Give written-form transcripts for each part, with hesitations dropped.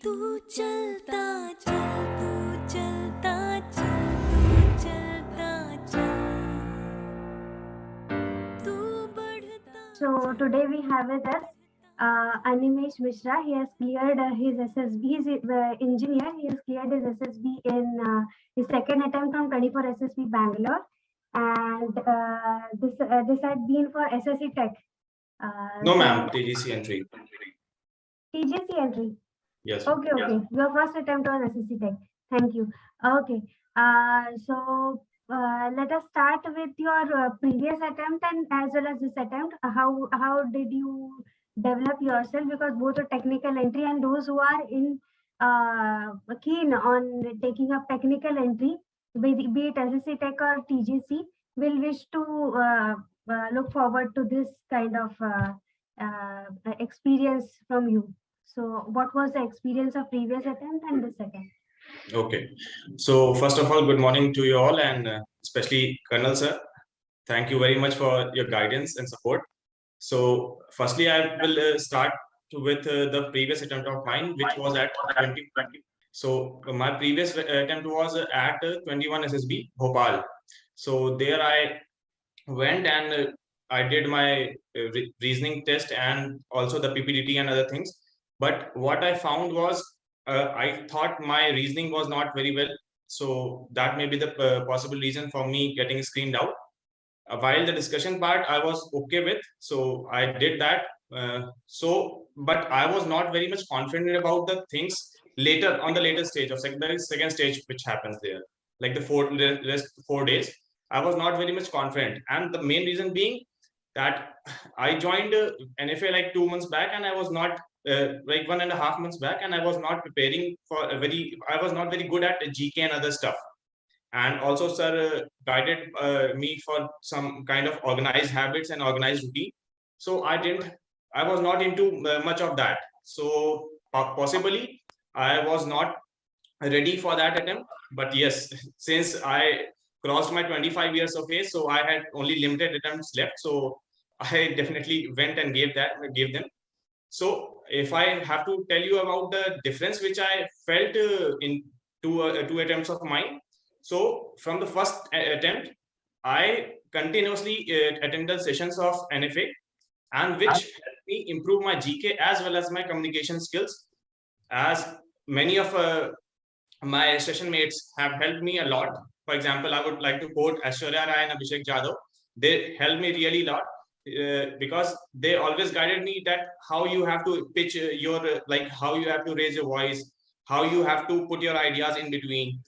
तू चलता चल, तू चलता चल, तू चलता चल, तू बढ़ता. So today we have with us Animesh Mishra. He has cleared his SSB. He is engineer. He has cleared his SSB in his second attempt from 24 SSB Bangalore, and this had been for SSC Tech. No, ma'am. TGC entry. TGC entry. Yes. Okay, okay. Your first attempt was SSC Tech. Thank you. Okay. So let us start with your previous attempt and as well as this attempt. How did you develop yourself? Because both are technical entry and those who are keen on taking up technical entry, be it SSC Tech or TGC, will wish to look forward to this kind of experience from you. So what was the experience of previous attempt and this attempt? Okay. So first of all, good morning to you all, and especially Colonel sir. Thank you very much for your guidance and support. So firstly, I will start with the previous attempt of mine, which was at 2020. So my previous attempt was at 21 SSB Bhopal. So there I went and I did my reasoning test and also the PPDT and other things. But what I found was I thought my reasoning was not very well. So that may be the possible reason for me getting screened out. While the discussion part I was okay with, so I did that. But I was not very much confident about the things later on the later stage of second stage, which happens there, like the rest 4 days. I was not very much confident, and the main reason being that I joined NFA like 2 months back, and I was not like 1.5 months back, and I was not preparing for I was not very good at GK and other stuff. And also sir guided me for some kind of organized habits and organized routine. So I was not into much of that. So possibly I was not ready for that attempt. But yes, since I crossed my 25 years of age, so I had only limited attempts left. So I definitely went and gave them. So if I have to tell you about the difference which I felt in two attempts of mine. So from the first attempt, I continuously attended sessions of NFA, and which helped me improve my GK as well as my communication skills. As many of my session mates have helped me a lot. For example, I would like to quote Aishwarya Rai and Abhishek Jadhav. They helped me really a lot because they always guided me that how you have to pitch like how you have to raise your voice, how you have to put your ideas in between,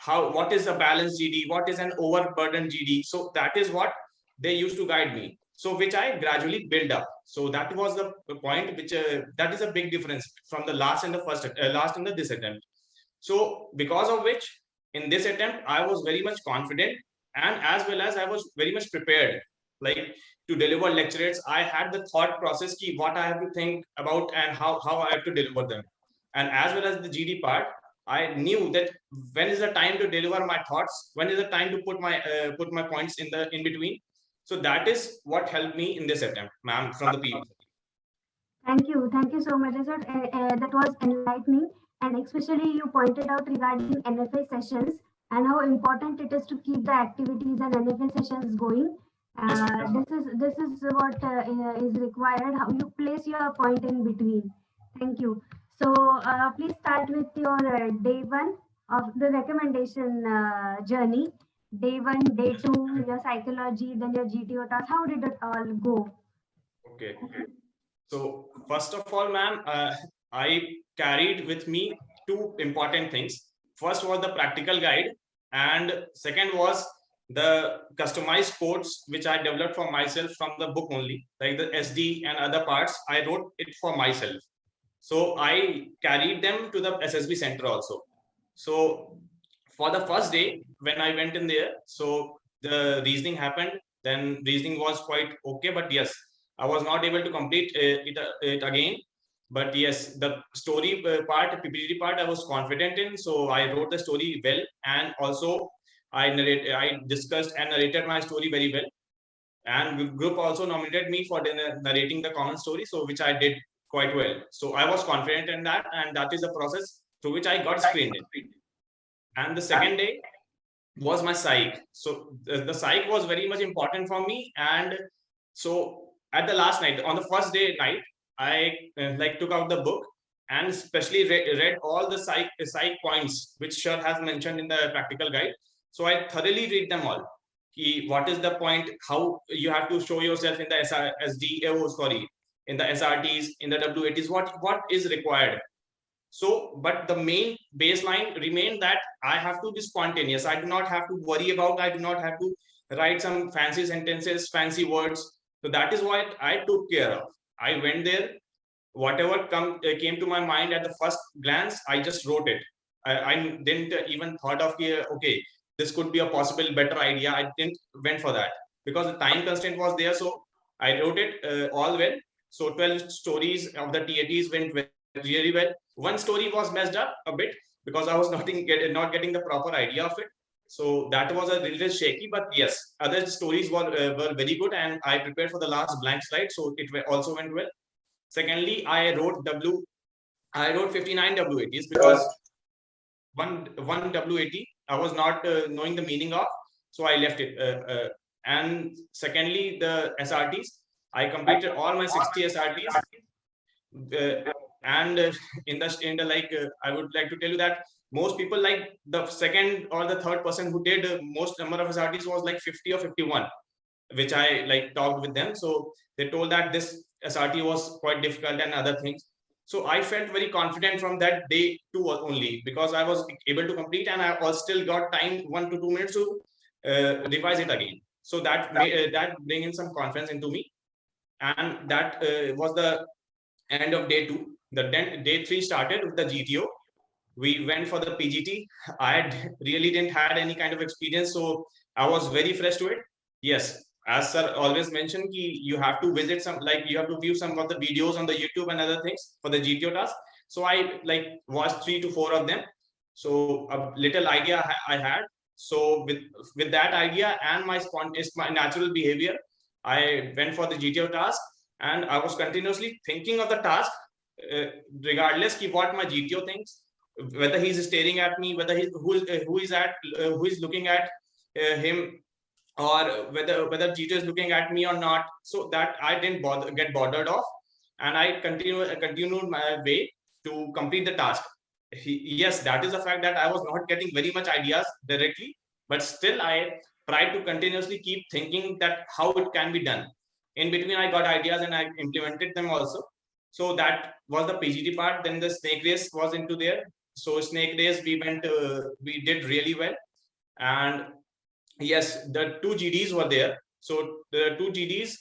what is a balanced GD, what is an overburdened GD. So that is what they used to guide me. So which I gradually build up. So that was the point which that is a big difference from the last and this attempt. So because of which in this attempt I was very much confident, and as well as I was very much prepared, like to deliver lectures. I had the thought process key what I have to think about and how I have to deliver them. And as well as the GD part, I knew that when is the time to deliver my thoughts, when is the time to put my points in between. So that is what helped me in this attempt, ma'am, from the PV. Thank you so much. That was enlightening, and especially you pointed out regarding NFA sessions and how important it is to keep the activities and NFA sessions going. This is what is required. How you place your point in between. Thank you. So please start with your day one of the recommendation journey. Day one, day two, your psychology, then your GTO task. How did it all go? Okay. So first of all, ma'am, I carried with me two important things. First was the practical guide, and second was the customized quotes which I developed for myself from the book only, like the SD and other parts. I wrote it for myself. So I carried them to the SSB center also. So for the first day when I went in there, so the reasoning happened. Then reasoning was quite okay, but yes, I was not able to complete it again. But yes, the story part, PPT part, I was confident in. So I wrote the story well, and also I discussed and narrated my story very well. And group also nominated me for narrating the common story, so which I did quite well. So I was confident in that, and that is the process through which I got screened in. And the second day was my psych. So the psych was very much important for me. And so at the last night, on the first day night, I like took out the book and especially read all the psych points which Sir has mentioned in the practical guide. So I thoroughly read them all. What is the point? How you have to show yourself in the in the SRTs, in the W80s? What is required? So, but the main baseline remained that I have to be spontaneous. I do not have to worry about, I do not have to write some fancy sentences, fancy words. So that is what I took care of. I went there, whatever came to my mind at the first glance, I just wrote it. I didn't even thought of, okay, this could be a possible better idea. I didn't went for that because the time constraint was there. So I wrote it all well. So 12 stories of the TATs went really well. One story was messed up a bit because I was not getting the proper idea of it. So that was a little shaky, but yes, other stories were very good, and I prepared for the last blank slide, so it also went well. Secondly, I wrote 59 W80s because one W80 I was not knowing the meaning of, so I left it. And secondly, the SRTs, I completed all my 60 SRTs. And in the like I would like to tell you that most people, like the second or the third person who did most number of SRTs was like 50 or 51, which I like talked with them. So they told that this SRT was quite difficult and other things. So I felt very confident from that day too only, because I was able to complete, and I was still got time 1 to 2 minutes to revise it again. So that that bring in some confidence into me. And that was the end of day 2. The day 3 started with the GTO. We went for the PGT. I really didn't had any kind of experience, so I was very fresh to it. Yes, as sir always mentioned, you have to visit some, like you have to view some of the videos on the YouTube and other things for the GTO task. So I like watched 3 to 4 of them. So a little idea I had. So with that idea and my natural behavior, I went for the GTO task, and I was continuously thinking of the task, regardless of what my GTO thinks, whether he's staring at me, whether who is looking at him, or whether GTO is looking at me or not. So that I didn't get bothered of, and I continued my way to complete the task. Yes, that is a fact that I was not getting very much ideas directly, but still I tried to continuously keep thinking that how it can be done. In between, I got ideas and I implemented them also. So that was the PGT part. Then the snake race was into there. So snake race, we did really well. And yes, the 2 GDs were there. So the 2 GDs,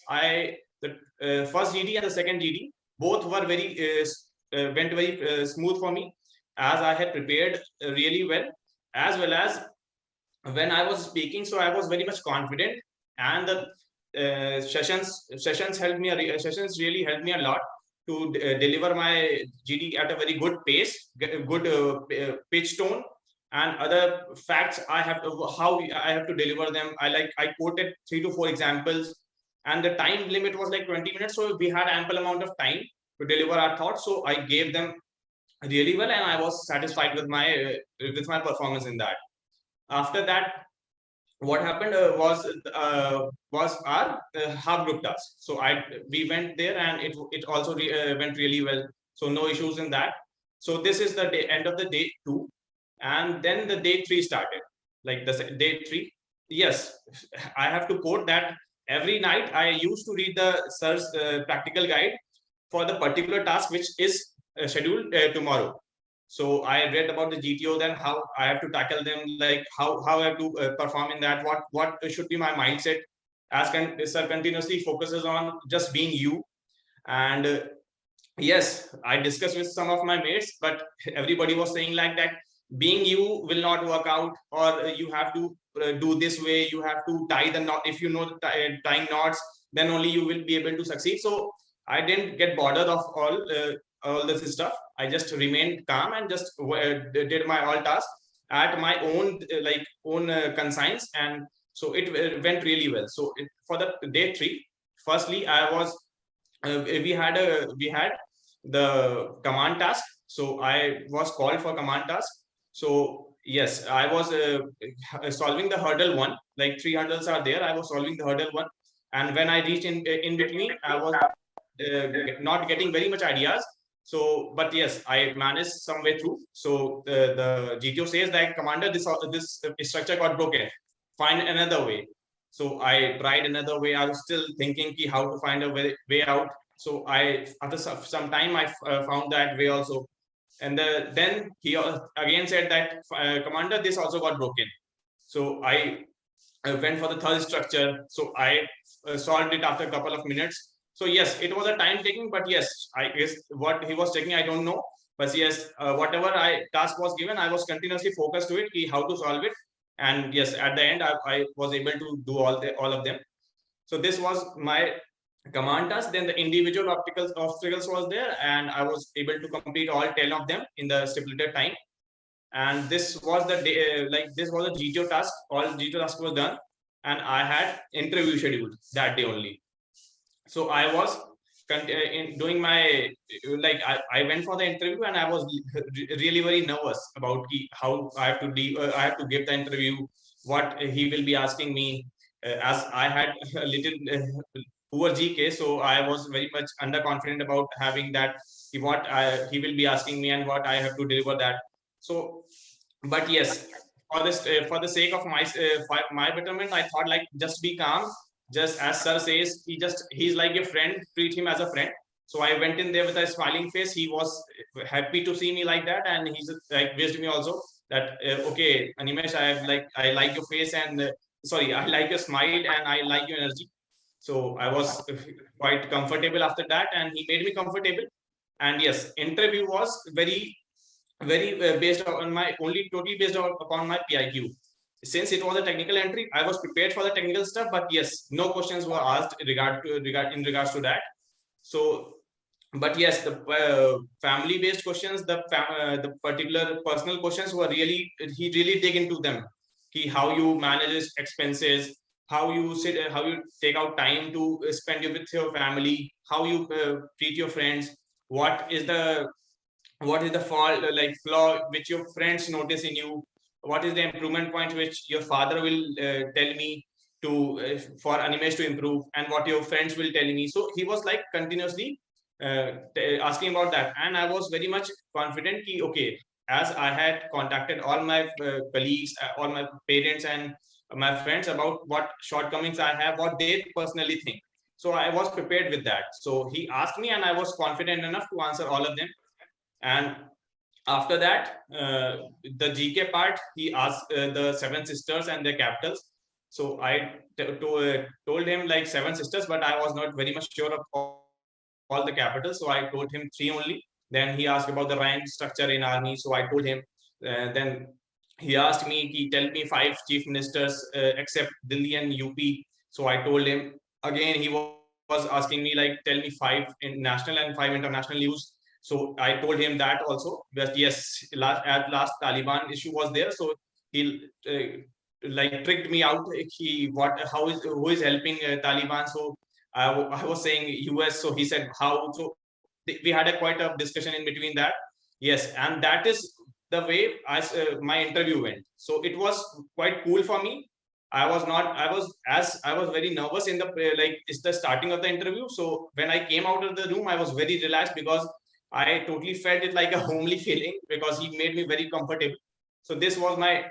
the first GD and the second GD, both were went very smooth for me, as I had prepared really well as when I was speaking. So I was very much confident, and the sessions helped me. Sessions really helped me a lot to deliver my GD at a very good pace, good pitch tone, and other facts. How I have to deliver them. I quoted 3 to 4 examples, and the time limit was like 20 minutes. So we had ample amount of time to deliver our thoughts. So I gave them really well, and I was satisfied with my performance in that. After that, what happened was our half group task. So we went there, and it also went really well. So no issues in that. So this is the end of the day 2, and then the day 3 started. Like the day 3, yes, I have to quote that every night I used to read the sir's practical guide for the particular task which is scheduled tomorrow. So I read about the GTO, then how I have to tackle them, like how I have to perform in that, what should be my mindset, as sir continuously focuses on just being you. And yes, I discussed with some of my mates, but everybody was saying like that being you will not work out, or you have to do this way, you have to tie the knot. If you know tying knots, then only you will be able to succeed. So I didn't get bothered of all this stuff. I just remained calm and just did my all tasks at my own own conscience, and so it went really well. So for the day 3, firstly, I was we had the command task. So I was called for command task. So yes, I was solving the hurdle one. Like 3 hurdles are there. I was solving the hurdle one, and when I reached in between, I was not getting very much ideas. So, but yes, I managed some way through. So the GTO says that, commander, this structure got broken. Find another way. So I tried another way. I was still thinking how to find a way out. So I, after some time, I found that way also. And then he again said that, commander, this also got broken. So I went for the third structure. So I solved it after a couple of minutes. So yes, it was a time taking, but yes, I guess what he was taking, I don't know. But yes, whatever task was given, I was continuously focused to it, how to solve it. And yes, at the end, I was able to do all of them. So this was my command task. Then the individual obstacles was there, and I was able to complete all 10 of them in the stipulated time. And this was the day, like this was a GTO task. All GTO tasks were done, and I had interview scheduled that day only. So I was in doing my, like I went for the interview, and I was really very nervous about how I have to I have to give the interview, what he will be asking me, as I had a little poor GK, so I was very much underconfident about having that, what he will be asking me and what I have to deliver that. So, but yes, for this for the sake of my betterment, I thought, like, just be calm, just as sir says, he's like a friend, treat him as a friend. So I went in there with a smiling face. He was happy to see me like that, and he just like wished me also that, okay, Animesh, I like your face, and sorry, I like your smile, and I like your energy. So I was quite comfortable after that, and he made me comfortable. And yes, interview was very based on my only totally based upon my PIQ. Since it was a technical entry, I was prepared for the technical stuff, but yes, no questions were asked in regards to that. So, but yes, the family based questions, the particular personal questions were really, he really dig into them. How you manage expenses, how you sit, how you take out time to spend with your family, how you treat your friends, what is the fault, like flaw which your friends notice in you, what is the improvement point which your father will tell me to for Animesh to improve, and what your friends will tell me. So he was like continuously asking about that, and I was very much confident okay, as I had contacted all my colleagues, all my parents and my friends about what shortcomings I have, what they personally think. So I was prepared with that. So he asked me, and I was confident enough to answer all of them. And after that, the GK part, he asked the seven sisters and their capitals. So I told him like seven sisters, but I was not very much sure of all the capitals. So I told him three only. Then he asked about the rank structure in army. So I told him. Then he asked me, he tell me five chief ministers except Delhi and UP. So I told him again. He was asking me like, tell me five in national and five international news. So I told him that also. But yes, at last Taliban issue was there. So he like tricked me out. Who is helping Taliban? So I was saying US. So he said how. So we had a quite a discussion in between that. Yes, and that is the way my interview went. So it was quite cool for me. I was very nervous in the like it's the starting of the interview. So when I came out of the room, I was very relaxed because I totally felt it like a homely feeling because he made me very comfortable. So this was my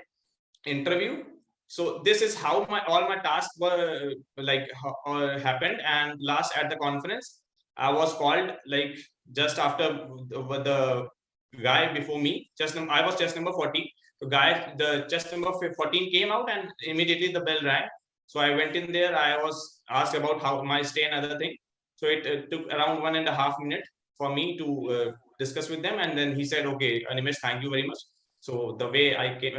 interview. So this is how all my tasks were like happened. And last at the conference, I was called like just after the guy before me. I was chest number 40. The chest number 14 came out, and immediately the bell rang. So I went in there. I was asked about how my stay and other thing. So it took around 1.5 minutes for me to discuss with them, and then he said, "Okay, Animesh, thank you very much." So the way I came,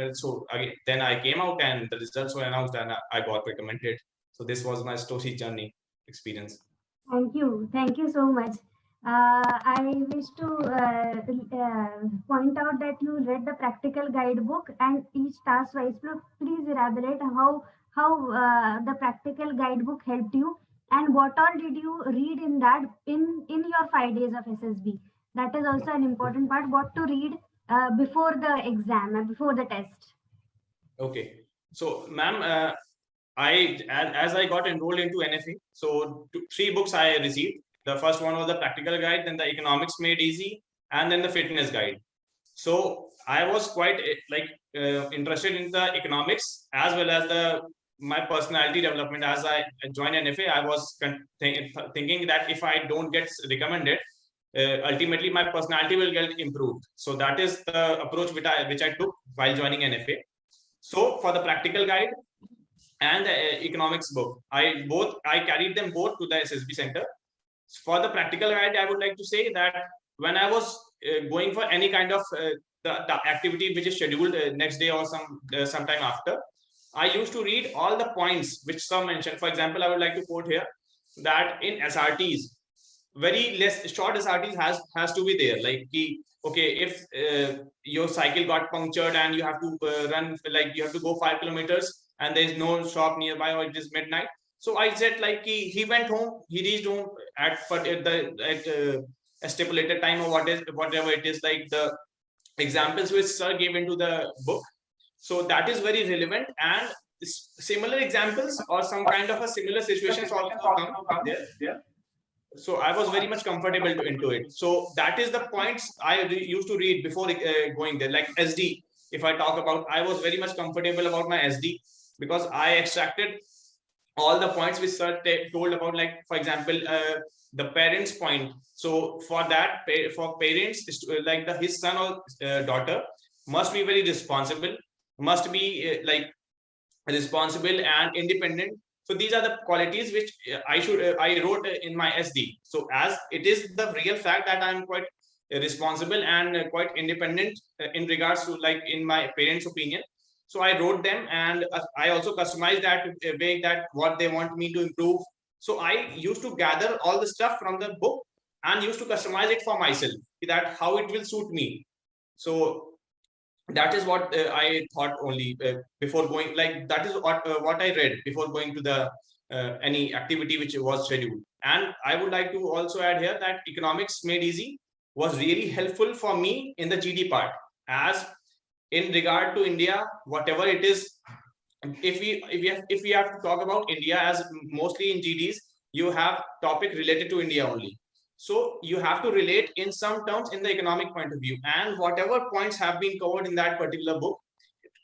then I came out, and the results were announced, and I got recommended. So this was my story journey experience. Thank you so much. I wish to point out that you read the practical guidebook and each task wise. Please elaborate how the practical guidebook helped you, and what all did you read in that in your 5 days of SSB. That is also an important part. What to read before the exam and before the test. Okay. So, ma'am, as I got enrolled into NFA, so three books I received. The first one was the practical guide, then the economics made easy, and then the fitness guide. So I was quite interested in the economics as well as my personality development. As I joined NFA, I was thinking that if I don't get recommended, ultimately my personality will get improved. So that is the approach which I took while joining NFA. So for the practical guide and the economics book, I carried them both to the SSB center. For the practical guide, I would like to say that when I was going for any kind of the activity which is scheduled next day or sometime after, I used to read all the points which some mentioned. For example, I would like to quote here that in SRTs, very less short SRTs has to be there. Like okay, if your cycle got punctured and you have to run, like you have to go 5 kilometers and there is no shop nearby or it is midnight. So I said like he went home, he reached home at a stipulated time or whatever it is, like the examples which sir gave into the book. So that is very relevant, and similar examples or some kind of a similar situations also come there. So I was very much comfortable into it. So that is the points I used to read before going there. Like SD, if I talk about, I was very much comfortable about my SD because I extracted all the points which sir told about. Like for example, the parents point. So for that, for parents, like his son or daughter must be very responsible, must be responsible and independent. So these are the qualities which I wrote in my SD. So as it is the real fact that I'm quite responsible and quite independent in regards to like in my parents' opinion. So I wrote them, and I also customized that way that what they want me to improve. So I used to gather all the stuff from the book and used to customize it for myself, that how it will suit me. So that is what I thought only before going. Like that is what I read before going to the any activity which was scheduled. And I would like to also add here that economics made easy was really helpful for me in the GD part, as in regard to India, whatever it is, if we have to talk about India, as mostly in GDs you have topic related to India only. So you have to relate in some terms in the economic point of view, and whatever points have been covered in that particular book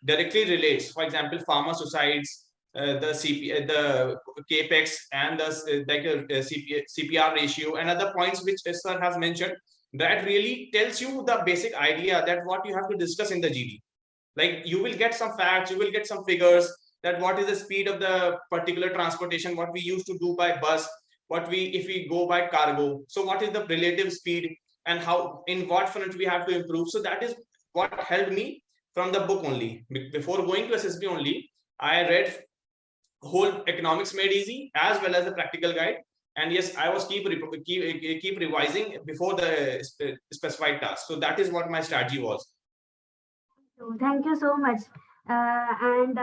directly relates. For example, farmer suicides, the capex, and the CPR ratio, and other points which sir has mentioned. That really tells you the basic idea that what you have to discuss in the GD. Like you will get some facts, you will get some figures, that what is the speed of the particular transportation, what we used to do by bus, if we go by cargo, so what is the relative speed and how in what front we have to improve. So that is what helped me from the book only. Before going to SSB only, I read whole economics made easy as well as the practical guide, and yes, I was keep revising before the specified task. So that is what my strategy was. Thank you so much. And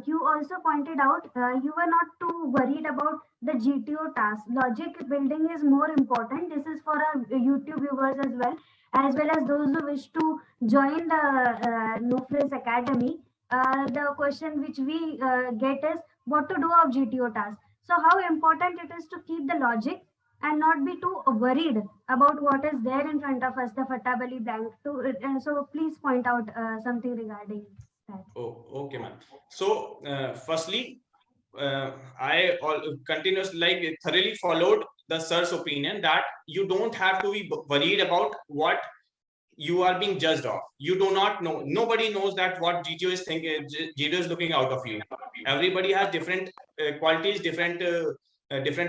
you also pointed out you were not too worried about the GTO task. Logic building is more important. This is for our YouTube viewers as well as those who wish to join the No Frills Academy. The question which we get is what to do of GTO task. So how important it is to keep the logic and not be too worried about what is there in front of us, the Fatabali blank. So please point out something regarding that. Oh, okay, ma'am. So, firstly, I continuously thoroughly followed the sir's opinion that you don't have to be worried about what you are being judged of. You do not know. Nobody knows that what GTO is thinking. GTO is looking out of you. Everybody has different qualities, different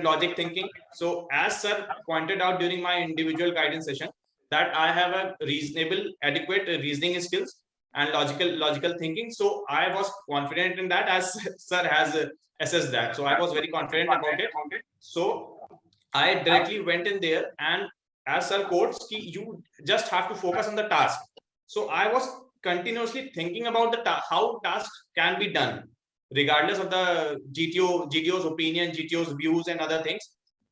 logic thinking. So, as sir pointed out during my individual guidance session, that I have a reasonable, adequate reasoning skills and logical thinking. So I was confident in that, as sir has assessed that. So I was very confident about it. So I directly went in there, and as sir quotes, you just have to focus on the task. So I was continuously thinking about how tasks can be done, regardless of the GTO's opinion, GTO's views, and other things.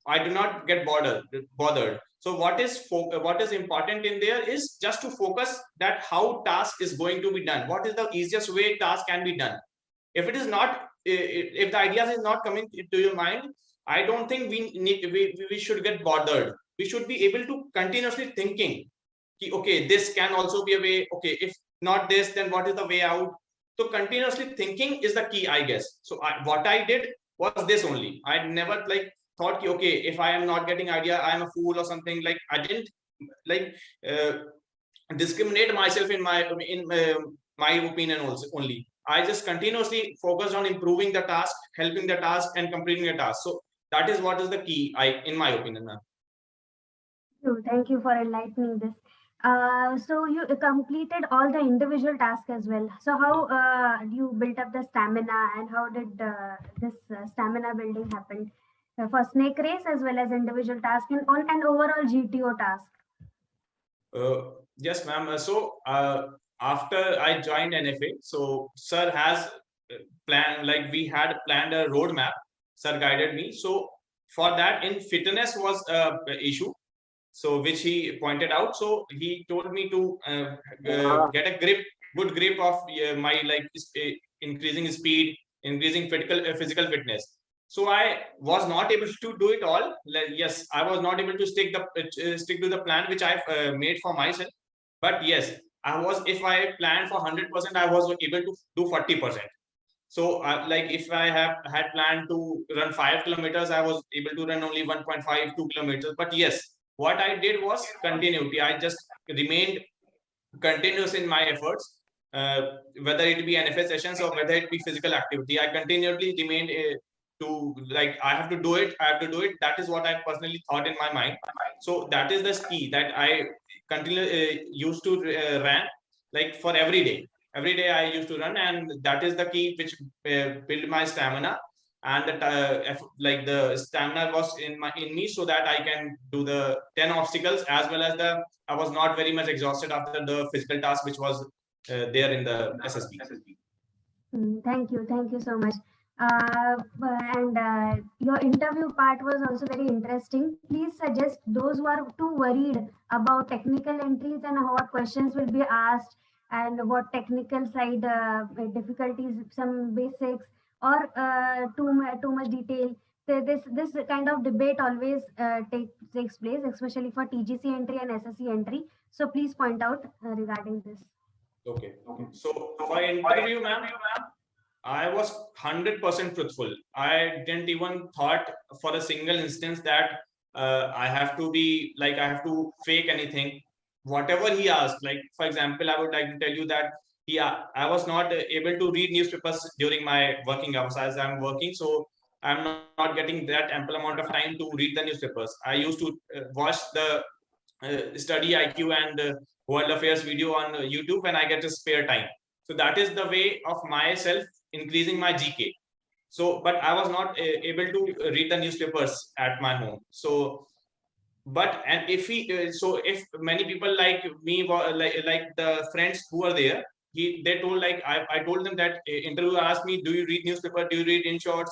I do not get bothered. So what is important in there is just to focus that how task is going to be done. What is the easiest way task can be done? If it is not, if the ideas is not coming to your mind, I don't think we should get bothered. We should be able to continuously thinking, okay, this can also be a way. Okay, if not this, then what is the way out? So continuously thinking is the key, I guess. So what I did was this only. I never like thought, okay, if I am not getting idea, I am a fool or something. Like I didn't like discriminate myself in my opinion also only. I just continuously focused on improving the task, helping the task, and completing the task. So that is what is the key, in my opinion, ma'am. Thank you for enlightening this. So you completed all the individual tasks as well. So how you built up the stamina, and how did this stamina building happen for snake race as well as individual task and on an overall GTO task? Yes, ma'am. So after I joined NFA, so sir has planned, like we had planned a roadmap. Sir guided me. So for that, in fitness was a issue, so which he pointed out. So he told me to get a good grip of my increasing speed, increasing physical fitness. So I was not able to do it all. Like, yes, I was not able to stick to the plan which I made for myself. But yes, I was. If I planned for 100%, I was able to do 40%. So like if I had planned to run 5 kilometers, I was able to run only 1.5 2 kilometers. But yes, what I did was continuity. I just remained continuous in my efforts, whether it be NFA sessions or whether it be physical activity. I continually remained to, like, I have to do it. I have to do it. That is what I personally thought in my mind. So that is the key that I continually used to run, like, for every day. Every day I used to run, and that is the key which built my stamina. And like the stamina was in me, so that I can do the 10 obstacles, as well as I was not very much exhausted after the physical task which was there in the SSB. Thank you so much. And your interview part was also very interesting. Please suggest those who are too worried about technical entries and what questions will be asked and what technical side difficulties, some basics, or too much detail. So this kind of debate always takes place, especially for TGC entry and SSC entry. So please point out regarding this. Okay. So for interview, ma'am, I was 100% truthful. I didn't even thought for a single instance that I have to be like, I have to fake anything. Whatever he asked, like, for example, I would like to tell you that I was not able to read newspapers during my working hours as I'm working. So I'm not getting that ample amount of time to read the newspapers. I used to watch the study IQ and world affairs video on YouTube when I get a spare time. So that is the way of myself increasing my GK. So, but I was not able to read the newspapers at my home. So, but and if if many people like me, like the friends who are there, they told, like, I told them that interviewer asked me, do you read newspaper? Do you read in shorts?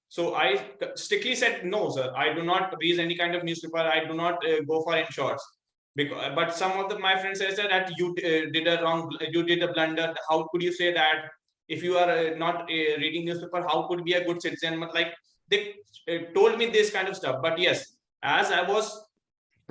So I strictly said, no, sir, I do not read any kind of newspaper. I do not go for in shorts. Because, but some of my friends said that you did a wrong, you did a blunder. How could you say that? If you are not reading newspaper, how could be a good citizen? But like, they told me this kind of stuff. But yes, as I was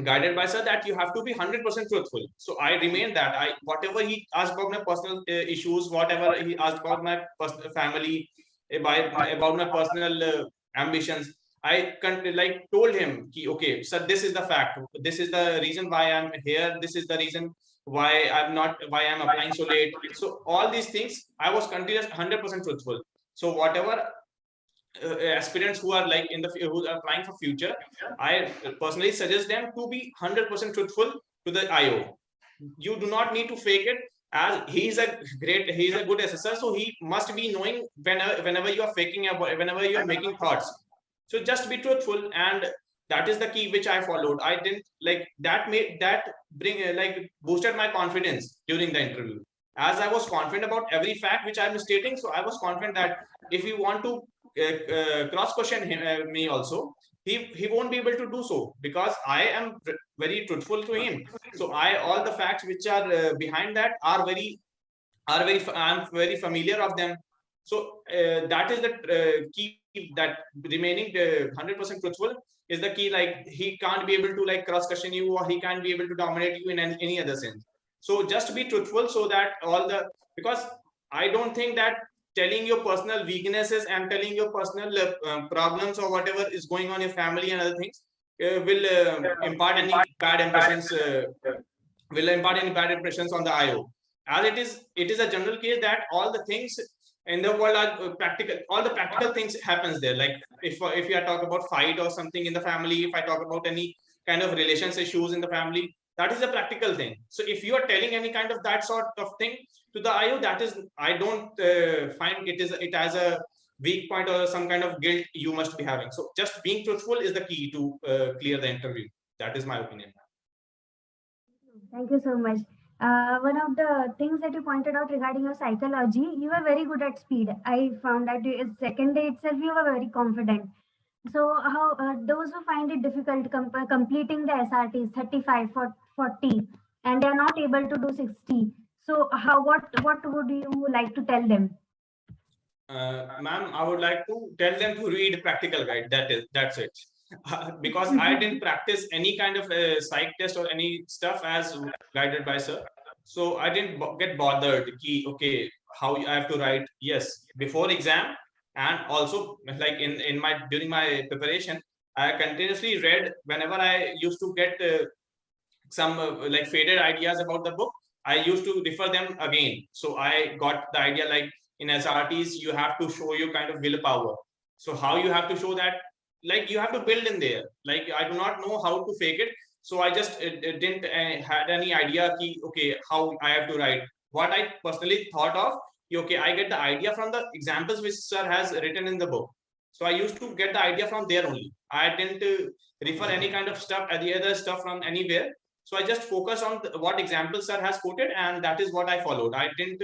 guided by sir that you have to be 100% truthful, so I remained that. I whatever he asked about my personal issues, whatever he asked about my personal family, about my personal ambitions, I like told him, okay sir, this is the fact, this is the reason why I'm here, this is the reason why I'm applying so late. So all these things I was continuous 100% truthful. So whatever aspirants who are like who are applying for future, I personally suggest them to be 100% truthful to the IO. You do not need to fake it, as he's a good assessor, so he must be knowing whenever you are faking, whenever you are making thoughts. So just be truthful, and that is the key which I followed. I didn't like that boosted my confidence during the interview, as I was confident about every fact which I'm stating. So I was confident that if you want to cross question me also, he won't be able to do so, because I am very truthful to him. So all the facts which are behind that are I'm very familiar of them. So that is the key, that remaining 100% truthful is the key. Like, he can't be able to like cross question you, or he can't be able to dominate you in any other sense. So just be truthful, so that because I don't think that telling your personal weaknesses and telling your personal problems or whatever is going on in your family and other things will impart any bad impressions. Will impart any bad impressions on the IO. As it is a general case that all the things in the world are practical. All the practical things happens there. Like, if we are talking about fight or something in the family, if I talk about any kind of relations issues in the family, that is a practical thing. So if you are telling any kind of that sort of thing to the IO, that is, I don't find it as a weak point or some kind of guilt you must be having. So just being truthful is the key to clear the interview. That is my opinion. Thank you so much. One of the things that you pointed out regarding your psychology, you were very good at speed. I found that second day itself, you were very confident. So, how those who find it difficult completing the SRTs 35 for 40 and they are not able to do 60. So, what would you like to tell them? Ma'am, I would like to tell them to read practical guide. That's it. Because I didn't practice any kind of psych test or any stuff as guided by sir. So I didn't get bothered. Okay, how I have to write? Yes, before exam, and also like in my during my preparation, I continuously read whenever I used to get some like faded ideas about the book. I used to refer them again. So I got the idea, like in SRTs, you have to show your kind of willpower. So how you have to show that? Like, you have to build in there. Like, I do not know how to fake it. So I just didn't had any idea okay, how I have to write. What I personally thought of, okay, I get the idea from the examples which sir has written in the book. So I used to get the idea from there only. I didn't refer any kind of stuff, the other stuff from anywhere. So I just focus on what examples sir has quoted, and that is what I followed. I didn't.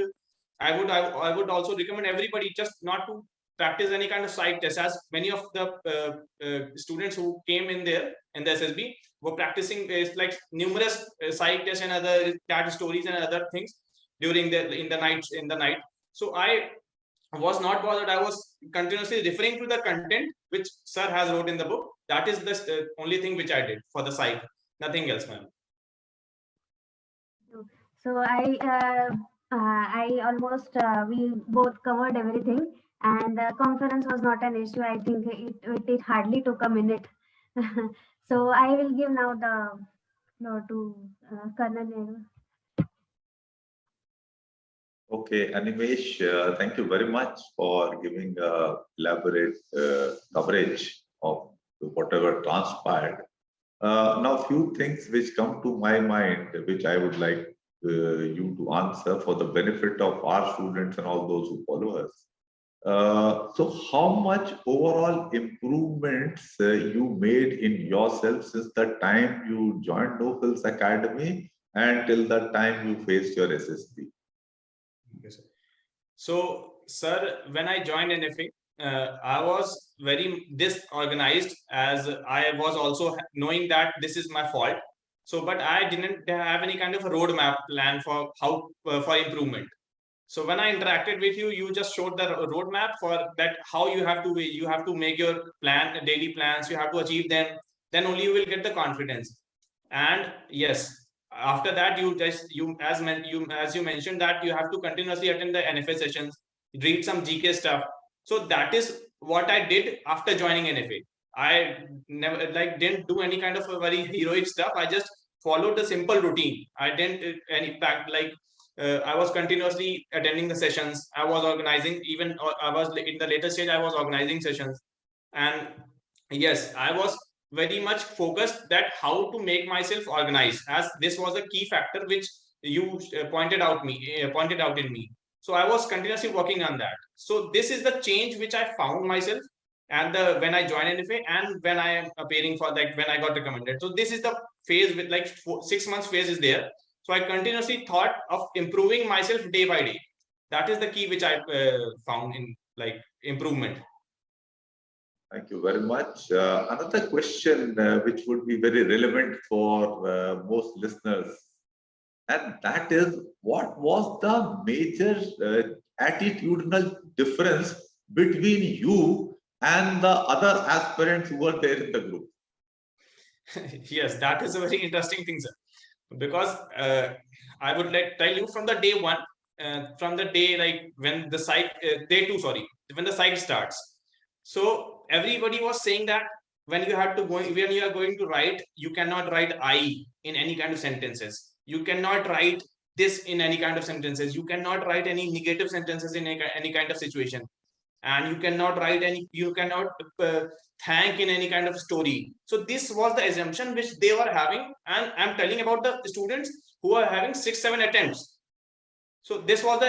I would also recommend everybody just not to practice any kind of psych test, as many of the students who came in there in the SSB were practicing like numerous psych tests and other cat stories and other things during in the night. So I was not bothered. I was continuously referring to the content which sir has wrote in the book. That is the only thing which I did for the psych. Nothing else, ma'am. So I almost we both covered everything, and conference was not an issue. I think it hardly took a minute. So I will give now the floor to Colonel Nehru. Okay, Animesh, thank you very much for giving elaborate coverage of whatever transpired. Now, few things which come to my mind, which I would like you to answer for the benefit of our students and all those who follow us. So how much overall improvements you made in yourself since the time you joined No Frills Academy and till the time you faced your SSB? Okay, sir. So, sir, when I joined NFA, I was very disorganized, as I was also knowing that this is my fault. So, but I didn't have any kind of a roadmap plan for how for improvement. So when I interacted with you, you just showed the roadmap for that, how you have to make your daily plans. You have to achieve them. Then only you will get the confidence. And yes, after that, as you mentioned that you have to continuously attend the NFA sessions, read some GK stuff. So that is what I did after joining NFA. I never didn't do any kind of a very heroic stuff. I just followed the simple routine. I didn't any fact I was continuously attending the sessions. I was organizing, even I was in the later stage, I was organizing sessions. And yes, I was very much focused that how to make myself organized, as this was a key factor which you pointed out in me. So I was continuously working on that. So this is the change which I found myself, and when I joined NFA and when I am appearing for when I got recommended. So this is the phase with 6 months phase is there. So I continuously thought of improving myself day by day. That is the key which I found in improvement. Thank you very much. Another question which would be very relevant for most listeners, and that is, what was the major attitudinal difference between you and the other aspirants who were there in the group? Yes, that is a very interesting thing, sir. Because I would like tell you from the day one, from the day like when the site day two, sorry, when the site starts. So everybody was saying that when you are going to write, you cannot write I in any kind of sentences. You cannot write this in any kind of sentences. You cannot write any negative sentences in any kind of situation, and you cannot write any. You cannot thank in any kind of story. So this was the assumption which they were having, and I'm telling about the students who are having 6-7 attempts. So this was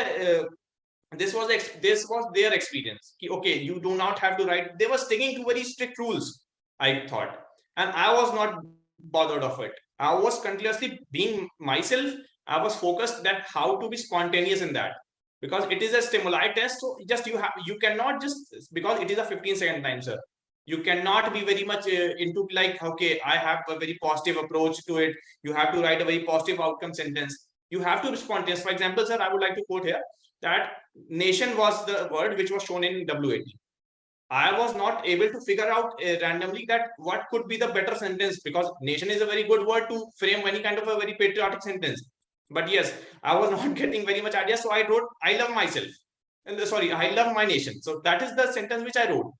their experience. Okay, you do not have to write. They were sticking to very strict rules, I thought, and I was not bothered of it. I was continuously being myself. I was focused that how to be spontaneous in that, because it is a stimuli test. So just you cannot just, because it is a 15-second time, sir. You cannot be very much into like, okay, I have a very positive approach to it. You have to write a very positive outcome sentence. You have to be spontaneous. For example, sir, I would like to quote here that nation was the word which was shown in WAT. I was not able to figure out randomly that what could be the better sentence, because nation is a very good word to frame any kind of a very patriotic sentence. But yes, I was not getting very much idea. So I wrote, I love myself. And sorry, I love my nation. So that is the sentence which I wrote.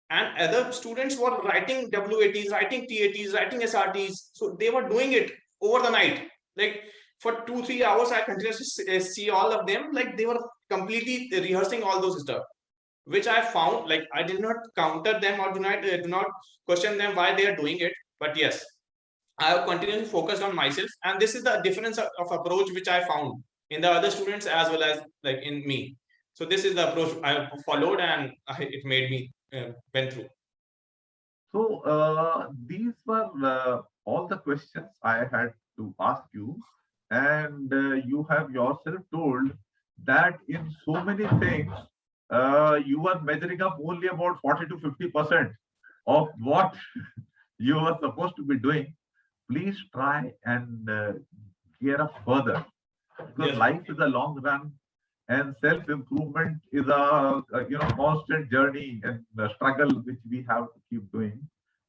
And other students were writing WATs, writing TATs, writing SRTs. So they were doing it over the night. Like for 2-3 hours, I continuously see all of them. Like they were completely rehearsing all those stuff, which I found, like I did not counter them or do not question them why they are doing it. But yes, I have continuously focused on myself, and this is the difference of approach which I found in the other students as well as like in me. So this is the approach I followed, and it made me went through. So these were all the questions I had to ask you, and you have yourself told that in so many things you are measuring up only about 40 to 50% of what you are supposed to be doing. Please try and gear up further, because Yes. life is a long run, and self improvement is a constant journey and a struggle which we have to keep doing,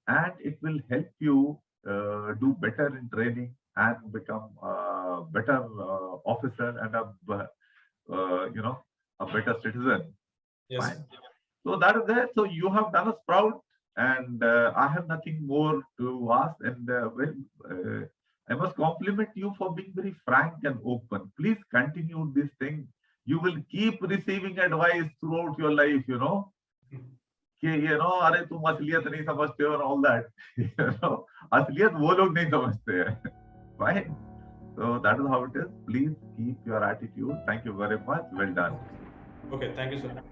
and it will help you do better in training and become a better officer and a better citizen. Yes. Fine. So that is it. So you have done a sprout, and I have nothing more to ask. And I must compliment you for being very frank and open. Please continue this thing. You will keep receiving advice throughout your life, अरे तुम असलियत नहीं समझते हो and all that. असलियत वो लोग नहीं समझते हैं. Fine. So that is how it is. Please keep your attitude. Thank you very much. Well done. Okay, thank you, sir.